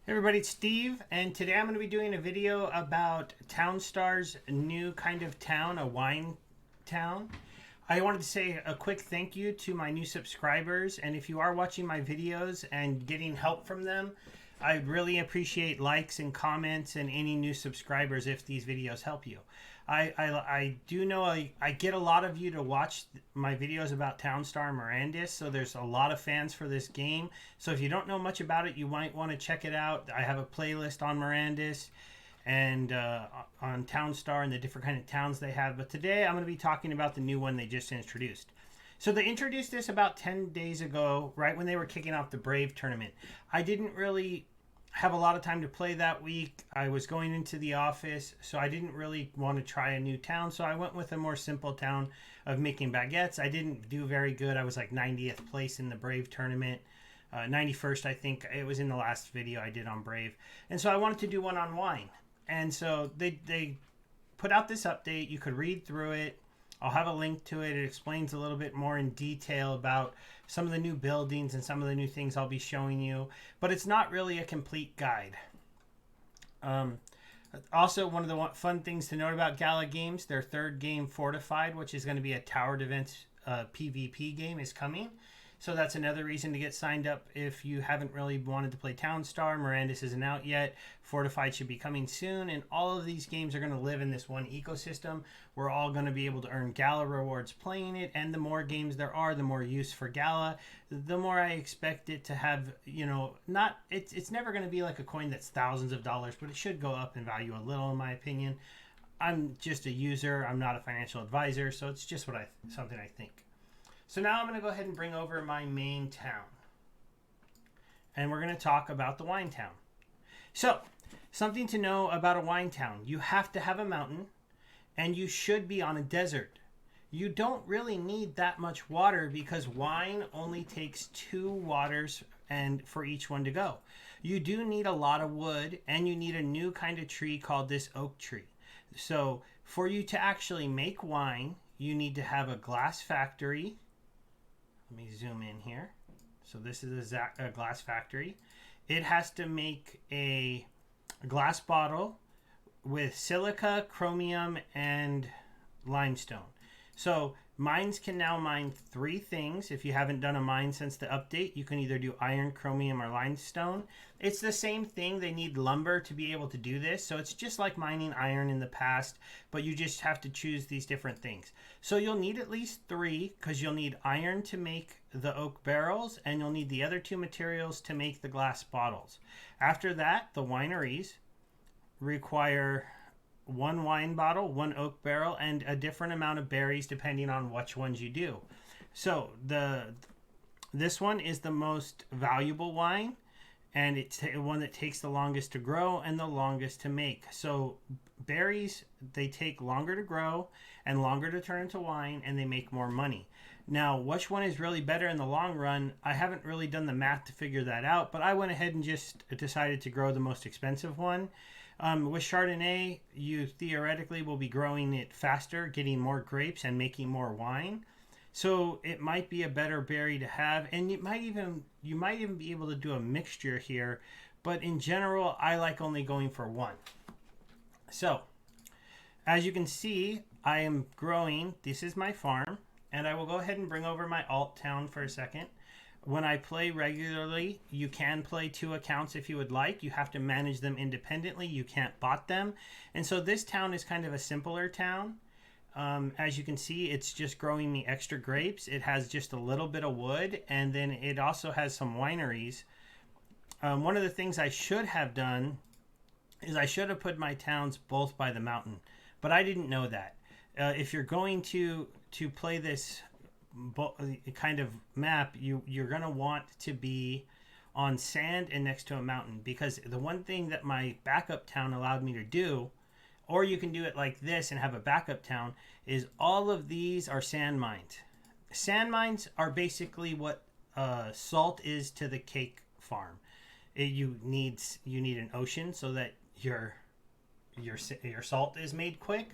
Hey everybody, it's Steve, and today I'm going to be doing a video about Townstar's new kind of town, a wine town. I wanted to say a quick thank you to my new subscribers, and if you are watching my videos and getting help from them, I'd really appreciate likes and comments and any new subscribers if these videos help you. I do know I get a lot of you to watch my videos about Townstar and Mirandus, so there's a lot of fans for this game. So if you don't know much about it, you might want to check it out. I have a playlist on Mirandus and on Townstar and the different kind of towns they have. But today I'm going to be talking about the new one they just introduced. So they introduced this about 10 days ago, right when they were kicking off the Brave tournament. I didn't really have a lot of time to play that week. I was going into the office, so I didn't really want to try a new town. So I went with a more simple town of making baguettes. I didn't do very good. I was like 90th place in the Brave tournament. 91st, I think. It was in the last video I did on Brave. And so I wanted to do one on wine. And so they put out this update. You could read through it. I'll have a link to it. It explains a little bit more in detail about some of the new buildings and some of the new things I'll be showing you. But it's not really a complete guide. Also, one of the fun things to note about Gala Games, their third game, Fortified, which is going to be a tower defense PvP game, is coming. So that's another reason to get signed up if you haven't really wanted to play Townstar. Mirandus isn't out yet. Fortified should be coming soon. And all of these games are going to live in this one ecosystem. We're all going to be able to earn Gala rewards playing it. And the more games there are, the more use for Gala. The more I expect it to have, it's never going to be like a coin that's thousands of dollars, but it should go up in value a little, in my opinion. I'm just a user. I'm not a financial advisor. So it's just something I think. So now I'm going to go ahead and bring over my main town. And we're going to talk about the wine town. So, something to know about a wine town. You have to have a mountain, and you should be on a desert. You don't really need that much water because wine only takes 2 waters and for each one to go. You do need a lot of wood, and you need a new kind of tree called this oak tree. So, for you to actually make wine, you need to have a glass factory. Let me zoom in here. So this is a glass factory. It has to make a glass bottle with silica, chromium, and limestone. So mines can now mine 3 things. If you haven't done a mine since the update, you can either do iron, chromium, or limestone. It's the same thing. They need lumber to be able to do this. So it's just like mining iron in the past, but you just have to choose these different things. So you'll need at least 3 because you'll need iron to make the oak barrels, and you'll need the other 2 materials to make the glass bottles. After that, the wineries require 1 wine bottle, 1 oak barrel, and a different amount of berries depending on which ones you do. So this one is the most valuable wine, and it's the one that takes the longest to grow and the longest to make. So berries, they take longer to grow and longer to turn into wine, and they make more money. Now, which one is really better in the long run? I haven't really done the math to figure that out, but I went ahead and just decided to grow the most expensive one. With Chardonnay, you theoretically will be growing it faster, getting more grapes and making more wine. So it might be a better berry to have, and you might even be able to do a mixture here. But in general, I like only going for 1. So as you can see, I am growing. This is my farm, and I will go ahead and bring over my alt town for a second. When I play regularly, you can play 2 accounts if you would like. You have to manage them independently. You can't bot them. And so this town is kind of a simpler town. As you can see, it's just growing me extra grapes. It has just a little bit of wood, and then it also has some wineries. One of the things I should have done is I should have put my towns both by the mountain, but I didn't know that. If you're going to play this kind of map, you're going to want to be on sand and next to a mountain, because the one thing that my backup town allowed me to do, or you can do it like this and have a backup town, is all of these are sand mines. Sand mines are basically what salt is to the cake farm. You need an ocean so that your salt is made quick.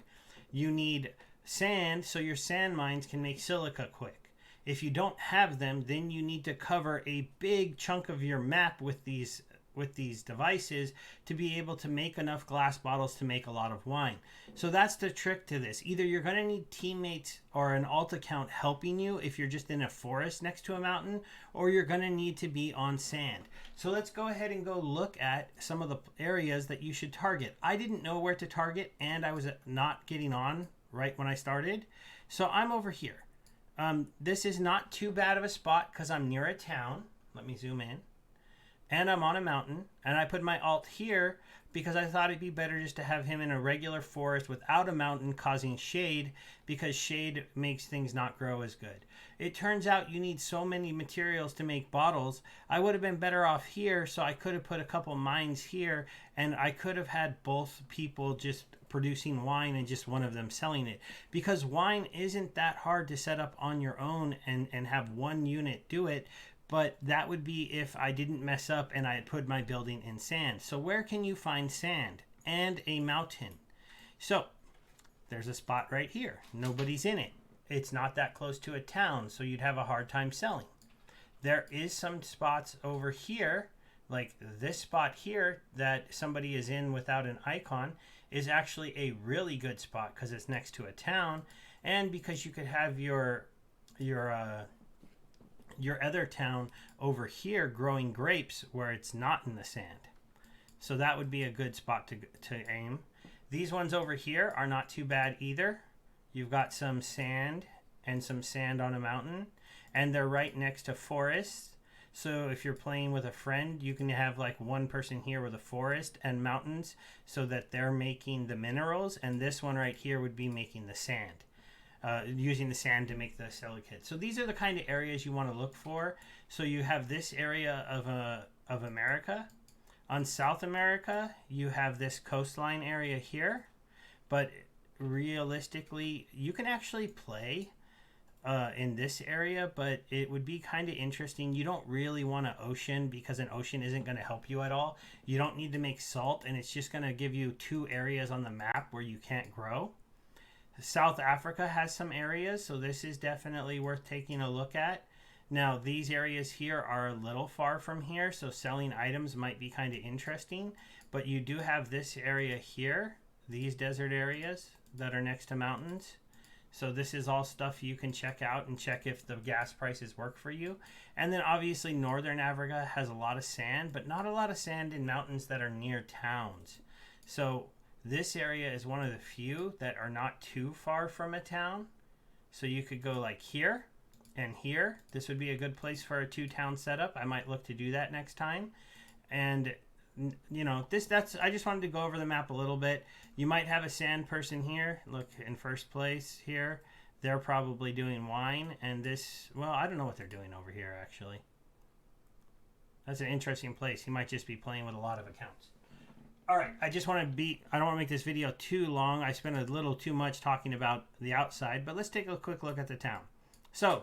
You need sand so your sand mines can make silica quick. If you don't have them, then you need to cover a big chunk of your map with these devices to be able to make enough glass bottles to make a lot of wine. So that's the trick to this. Either you're going to need teammates or an alt account helping you if you're just in a forest next to a mountain, or you're going to need to be on sand. So let's go ahead and go look at some of the areas that you should target. I didn't know where to target, and I was not getting on right when I started. So I'm over here. This is not too bad of a spot because I'm near a town. Let me zoom in. And I'm on a mountain, and I put my alt here because I thought it'd be better just to have him in a regular forest without a mountain causing shade, because shade makes things not grow as good. It turns out you need so many materials to make bottles. I would have been better off here, so I could have put a couple mines here, and I could have had both people just producing wine and just one of them selling it, because wine isn't that hard to set up on your own and have one unit do it. But that would be if I didn't mess up and I had put my building in sand. So where can you find sand and a mountain? So there's a spot right here. Nobody's in it. It's not that close to a town, so you'd have a hard time selling. There is some spots over here, like this spot here that somebody is in without an icon, is actually a really good spot because it's next to a town, and because you could have your other town over here growing grapes where it's not in the sand. So that would be a good spot to aim. These ones over here are not too bad either. You've got some sand and some sand on a mountain, and they're right next to forests. So if you're playing with a friend, you can have like one person here with a forest and mountains so that they're making the minerals, and this one right here would be making the sand. Using the sand to make the silicate. So these are the kind of areas you want to look for. So you have this area of America. On South America, you have this coastline area here. But realistically, you can actually play in this area, but it would be kind of interesting. You don't really want an ocean because an ocean isn't going to help you at all. You don't need to make salt, and it's just going to give you 2 areas on the map where you can't grow. South Africa has some areas, so this is definitely worth taking a look at. Now, these areas here are a little far from here, so selling items might be kind of interesting. But you do have this area here, these desert areas that are next to mountains. So this is all stuff you can check out and check if the gas prices work for you. And then obviously Northern Africa has a lot of sand, but not a lot of sand in mountains that are near towns. So this area is one of the few that are not too far from a town. So you could go like here and here. This would be a good place for a 2-town setup. I might look to do that next time. And you know, I just wanted to go over the map a little bit. You might have a sand person here. Look, in first place here. They're probably doing wine. And this, well, I don't know what they're doing over here actually. That's an interesting place. He might just be playing with a lot of accounts. All right, I don't want to make this video too long. I spent a little too much talking about the outside, but let's take a quick look at the town. So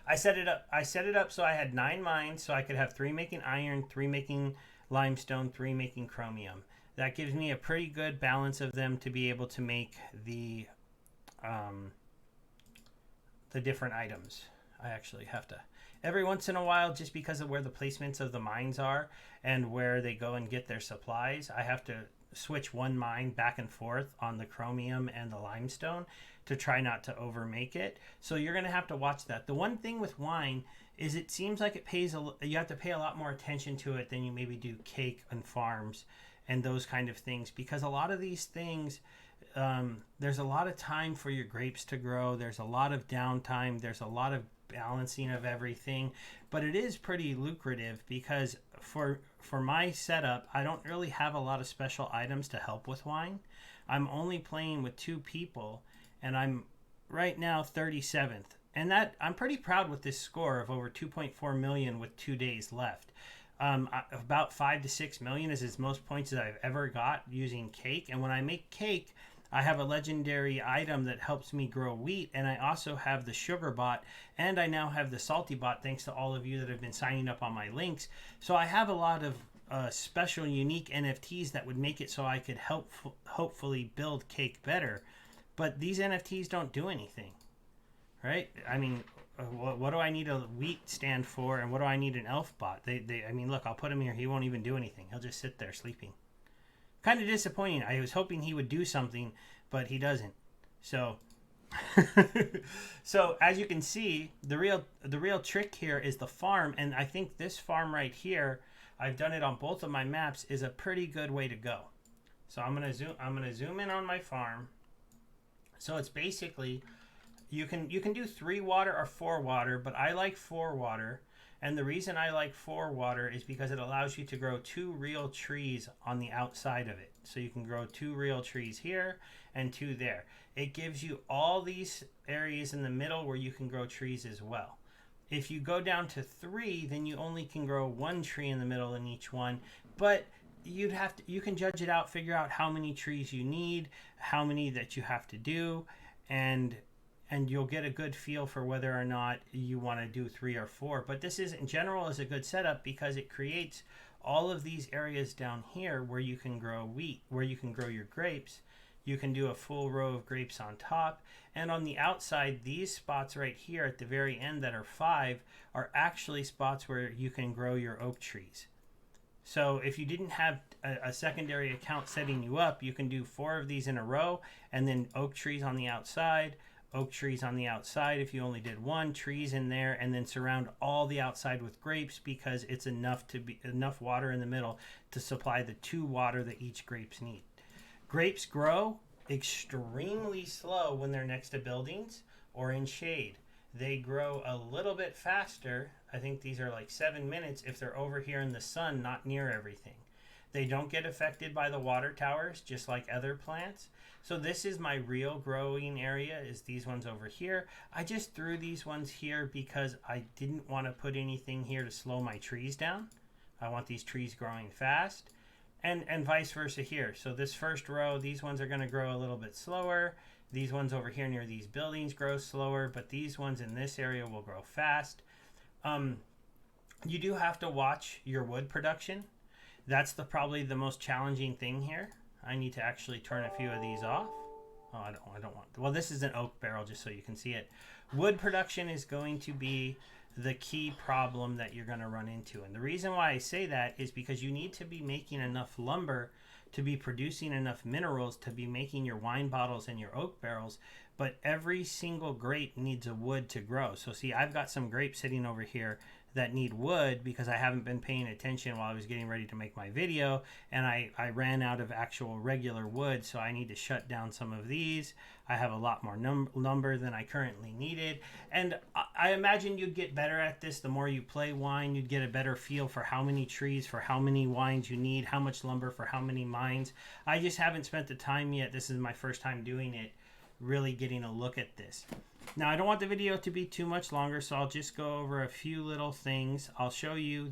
I set it up so I had 9 mines, so I could have 3 making iron, 3 making limestone, 3 making chromium. That gives me a pretty good balance of them to be able to make the different items. I actually have to, every once in a while, just because of where the placements of the mines are and where they go and get their supplies, I have to switch one mine back and forth on the chromium and the limestone to try not to overmake it. So you're going to have to watch that. The one thing with wine is it seems like you have to pay a lot more attention to it than you maybe do cake and farms and those kind of things, because a lot of these things, there's a lot of time for your grapes to grow. There's a lot of downtime. There's a lot of balancing of everything, but it is pretty lucrative because for my setup, I don't really have a lot of special items to help with wine. I'm only playing with 2 people, and I'm right now 37th, and that I'm pretty proud with this score of over 2.4 million with 2 days left. About 5 to 6 million is as most points that I've ever got using cake, and when I make cake, I have a legendary item that helps me grow wheat, and I also have the sugar bot, and I now have the salty bot thanks to all of you that have been signing up on my links. So I have a lot of special unique NFTs that would make it so I could hopefully build cake better. But these NFTs don't do anything, right? I mean, what do I need a wheat stand for, and what do I need an elf bot? I mean, look, I'll put him here. He won't even do anything. He'll just sit there sleeping. Kind of disappointing. I was hoping he would do something, but he doesn't. So, so as you can see, the real trick here is the farm, and I think this farm right here, I've done it on both of my maps, is a pretty good way to go. So I'm gonna zoom in on my farm. So it's basically, you can do 3 water or 4 water, but I like 4 water. And the reason I like 4 water is because it allows you to grow 2 real trees on the outside of it. So you can grow 2 real trees here and 2 there. It gives you all these areas in the middle where you can grow trees as well. If you go down to 3, then you only can grow 1 tree in the middle in each one. But you can judge it out, figure out how many trees you need, how many that you have to do, and you'll get a good feel for whether or not you want to do 3 or 4. But this is, in general, is a good setup because it creates all of these areas down here where you can grow wheat, where you can grow your grapes. You can do a full row of grapes on top. And on the outside, these spots right here at the very end that are 5 are actually spots where you can grow your oak trees. So if you didn't have a secondary account setting you up, you can do 4 of these in a row, and then oak trees on the outside, oak trees on the outside if you only did 1, trees in there, and then surround all the outside with grapes because it's enough water in the middle to supply the 2 water that each grapes need. Grapes grow extremely slow when they're next to buildings or in shade. They grow a little bit faster. I think these are like 7 minutes if they're over here in the sun, not near everything. They don't get affected by the water towers, just like other plants. So this is my real growing area, is these ones over here. I just threw these ones here because I didn't want to put anything here to slow my trees down. I want these trees growing fast, and vice versa here. So this first row, these ones are going to grow a little bit slower. These ones over here near these buildings grow slower, but these ones in this area will grow fast. You do have to watch your wood production. That's probably the most challenging thing here. I need to actually turn a few of these off. Oh, I don't want. Well, this is an oak barrel, just so you can see it. Wood production is going to be the key problem that you're going to run into. And the reason why I say that is because you need to be making enough lumber to be producing enough minerals to be making your wine bottles and your oak barrels. But every single grape needs a wood to grow. So see, I've got some grapes sitting over here that need wood because I haven't been paying attention while I was getting ready to make my video, and I ran out of actual regular wood, so I need to shut down some of these. I have a lot more lumber than I currently needed, and I imagine you'd get better at this the more you play wine. You'd get a better feel for how many trees for how many wines you need, how much lumber for how many mines. I just haven't spent the time yet. This is my first time doing it, really getting a look at this. Now, I don't want the video to be too much longer, so I'll just go over a few little things. I'll show you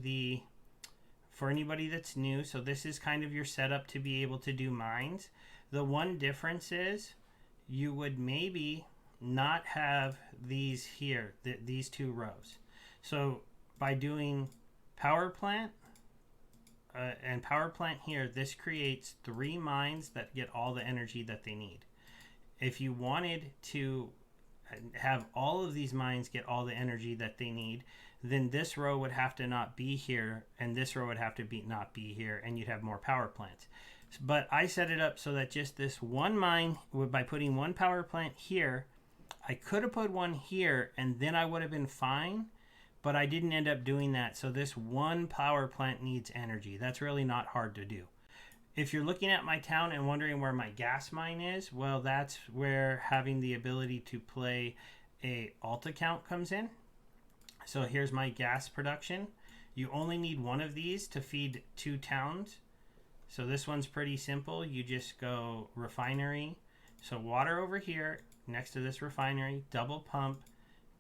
for anybody that's new, so this is kind of your setup to be able to do mines. The one difference is you would maybe not have these here, these 2 rows. So by doing power plant and power plant here, this creates 3 mines that get all the energy that they need. If you wanted to have all of these mines get all the energy that they need, then this row would have to not be here, and this row would have to not be here, and you'd have more power plants. But I set it up so that just this one mine, by putting 1 power plant here, I could have put 1 here, and then I would have been fine, but I didn't end up doing that. So this 1 power plant needs energy. That's really not hard to do. If you're looking at my town and wondering where my gas mine is, well, that's where having the ability to play a alt account comes in. So here's my gas production. You only need 1 of these to feed 2 towns. So this one's pretty simple. You just go refinery. So water over here next to this refinery, double pump,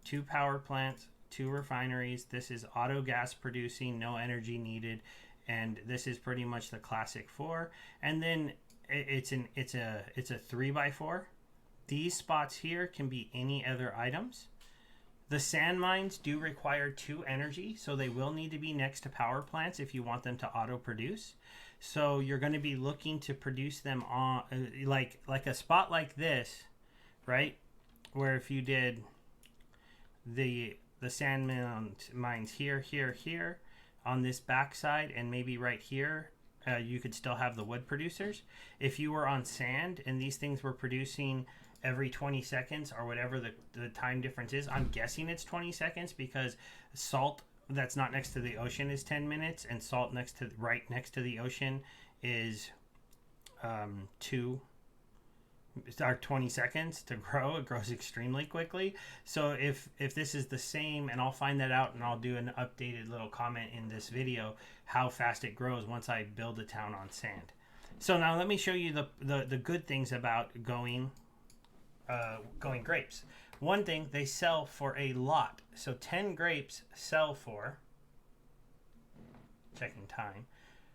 2 power plants, 2 refineries. This is auto gas producing, no energy needed. And this is pretty much the classic 4. And then it's a 3x4. These spots here can be any other items. The sand mines do require 2 energy, so they will need to be next to power plants if you want them to auto produce. So you're going to be looking to produce them on like a spot like this, right? Where if you did the sand mines here on this backside, and maybe right here. You could still have the wood producers. If you were on sand and these things were producing every 20 seconds or whatever the time difference is, I'm guessing it's 20 seconds because salt that's not next to the ocean is 10 minutes, and salt right next to the ocean is 20 seconds to grow. It grows extremely quickly. So if this is the same, and I'll find that out and I'll do an updated little comment in this video how fast it grows once I build a town on sand. So now let me show you the good things about going grapes. One thing, they sell for a lot. So 10 grapes sell for, checking time,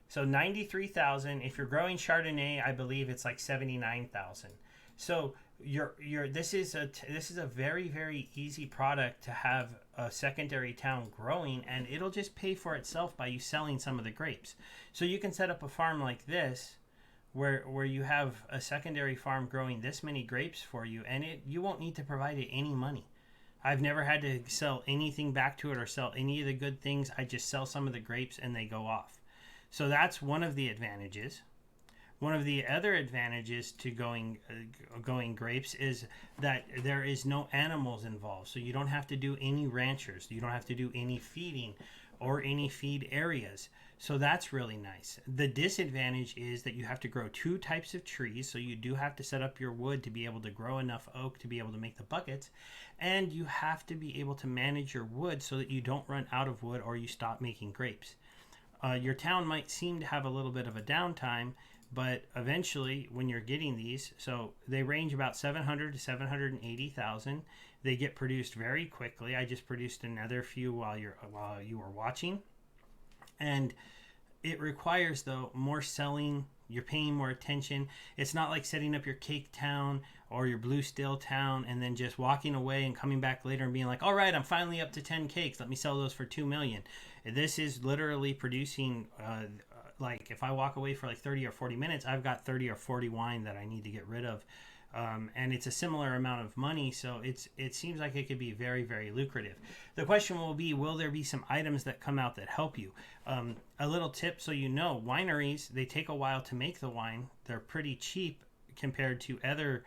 so 93,000. If you're growing Chardonnay, I believe it's like 79,000. So this is a very, very easy product to have a secondary town growing, and it'll just pay for itself by you selling some of the grapes. So you can set up a farm like this where you have a secondary farm growing this many grapes for you, and you won't need to provide it any money. I've never had to sell anything back to it or sell any of the good things. I just sell some of the grapes and they go off. So that's one of the advantages. One of the other advantages to going grapes is that there is no animals involved. So you don't have to do any ranchers. You don't have to do any feeding or any feed areas. So that's really nice. The disadvantage is that you have to grow 2 types of trees. So you do have to set up your wood to be able to grow enough oak to be able to make the buckets. And you have to be able to manage your wood so that you don't run out of wood or you stop making grapes. Your town might seem to have a little bit of a downtime, but eventually when you're getting these, so they range about 700 to 780,000. They get produced very quickly. I just produced another few while you were watching. And it requires, though, more selling. You're paying more attention. It's not like setting up your cake town or your blue still town and then just walking away and coming back later and being like, all right, I'm finally up to 10 cakes. Let me sell those for 2 million. This is literally producing, like if I walk away for like 30 or 40 minutes, I've got 30 or 40 wine that I need to get rid of. And it's a similar amount of money, so it seems like it could be very, very lucrative. The question will there be some items that come out that help you? A little tip so you know, wineries, they take a while to make the wine. They're pretty cheap compared to other,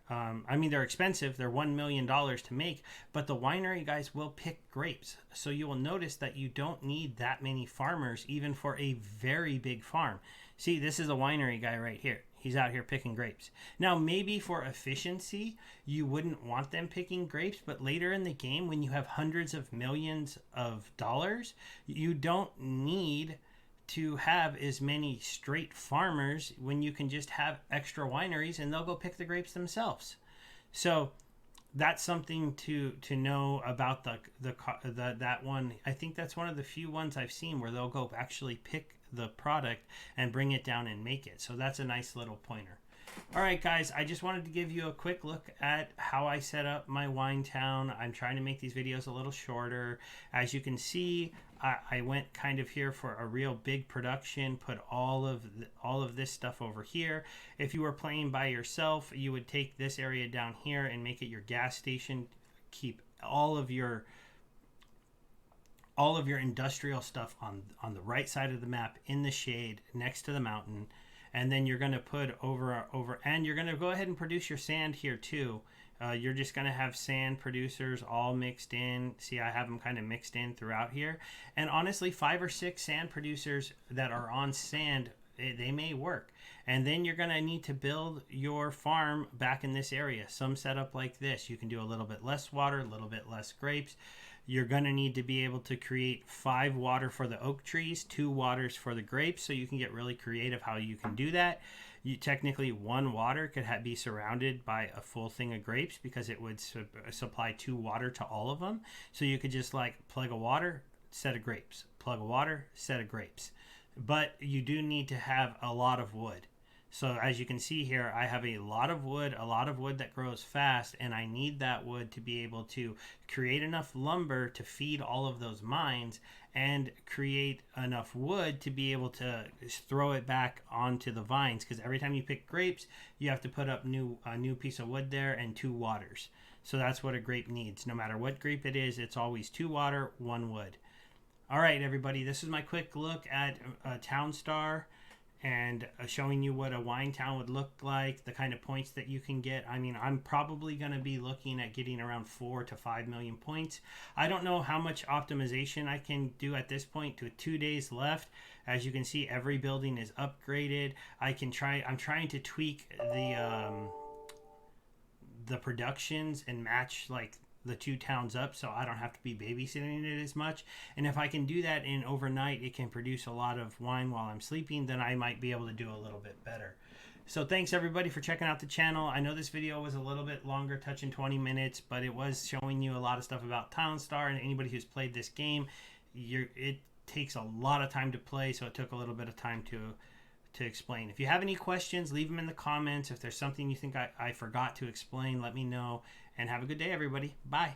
they're expensive. They're $1 million to make, but the winery guys will pick grapes. So you will notice that you don't need that many farmers, even for a very big farm. See, this is a winery guy right here. He's out here picking grapes. Now, maybe for efficiency, you wouldn't want them picking grapes, but later in the game, when you have hundreds of millions of dollars, you don't need to have as many straight farmers when you can just have extra wineries and they'll go pick the grapes themselves. So that's something to know about that one. I think that's one of the few ones I've seen where they'll go actually pick the product and bring it down and make it. So that's a nice little pointer. All right, guys, I just wanted to give you a quick look at how I set up my wine town. I'm trying to make these videos a little shorter. As you can see, I went kind of here for a real big production, put all of this stuff over here. If you were playing by yourself, you would take this area down here and make it your gas station. Keep all of your industrial stuff on the right side of the map in the shade next to the mountain. And then you're going to put over, and you're going to go ahead and produce your sand here too. You're just going to have sand producers all mixed in. See, I have them kind of mixed in throughout here. And honestly, 5 or 6 sand producers that are on sand, they may work. And then you're going to need to build your farm back in this area. Some setup like this. You can do a little bit less water, a little bit less grapes. You're going to need to be able to create 5 water for the oak trees, 2 waters for the grapes, so you can get really creative how you can do that. Technically, 1 water could be surrounded by a full thing of grapes because it would supply 2 water to all of them. So you could just like plug a water, set of grapes, plug a water, set of grapes. But you do need to have a lot of wood. So as you can see here, I have a lot of wood that grows fast, and I need that wood to be able to create enough lumber to feed all of those mines and create enough wood to be able to throw it back onto the vines, because every time you pick grapes, you have to put up a new piece of wood there and 2 waters. So that's what a grape needs. No matter what grape it is, it's always 2 water, 1 wood. All right, everybody, this is my quick look at Townstar and showing you what a wine town would look like, the kind of points that you can get. I mean, I'm probably going to be looking at getting around 4 to 5 million points. I don't know how much optimization I can do at this point with 2 days left. As you can see, every building is upgraded. I'm trying to tweak the productions and match like the 2 towns up, so I don't have to be babysitting it as much. And if I can do that in overnight, it can produce a lot of wine while I'm sleeping, then I might be able to do a little bit better. So thanks everybody for checking out the channel. I know this video was a little bit longer, touching 20 minutes, but it was showing you a lot of stuff about Townstar, and anybody who's played this game, it takes a lot of time to play, so it took a little bit of time to explain. If you have any questions, leave them in the comments. If there's something you think I forgot to explain, let me know. And have a good day, everybody. Bye.